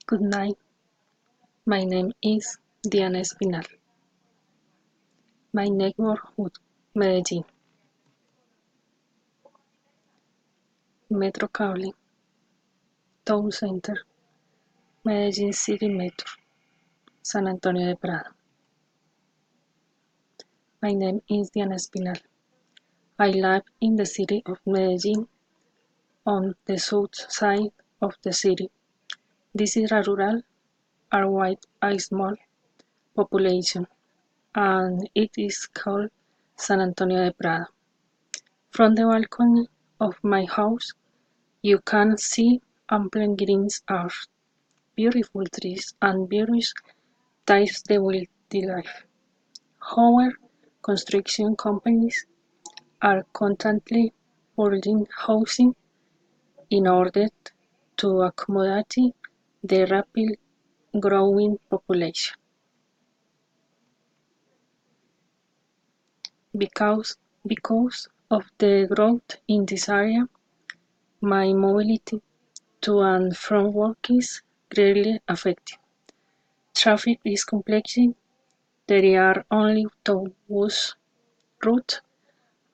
Good night. My name is Diana Espinal. My neighborhood, Medellín. Metro Cable, Town Center, Medellín City Metro, San Antonio de Prado. My name is Diana Espinal. I live in the city of Medellín on the south side of the city. This is a rural or with a small population, and it is called San Antonio de Prado. From the balcony of my house, you can see ample green earth, beautiful trees, and various types of wildlife. However, construction companies are constantly building housing in order to accommodate the rapidly growing population. Because of the growth in this area, my mobility to and from work is greatly affected. Traffic is complex. There are only two bus routes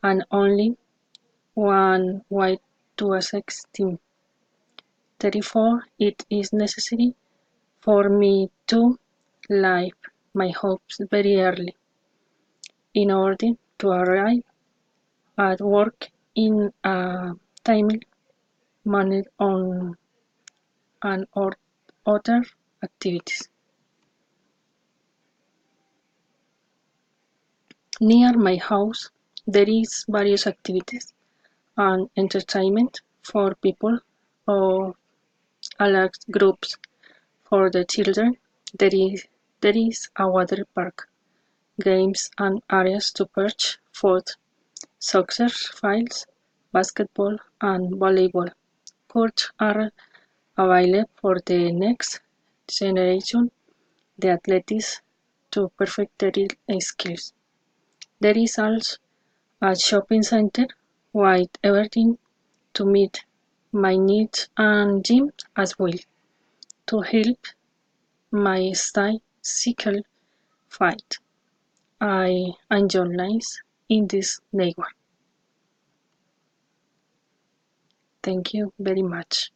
and only one way to access them. Therefore, it is necessary for me to leave my house very early in order to arrive at work in a timely manner on and or other activities. Near my house, there is various activities and entertainment for people of all groups. For the children, there is a water park, games and areas to perch, food, soccer fields, basketball, and volleyball. Courts are available for the next generation, the athletes to perfect their skills. There is also a shopping center with everything to meet my needs and gym as well to help my style cycle fight. I enjoy life in this neighborhood. Thank you very much.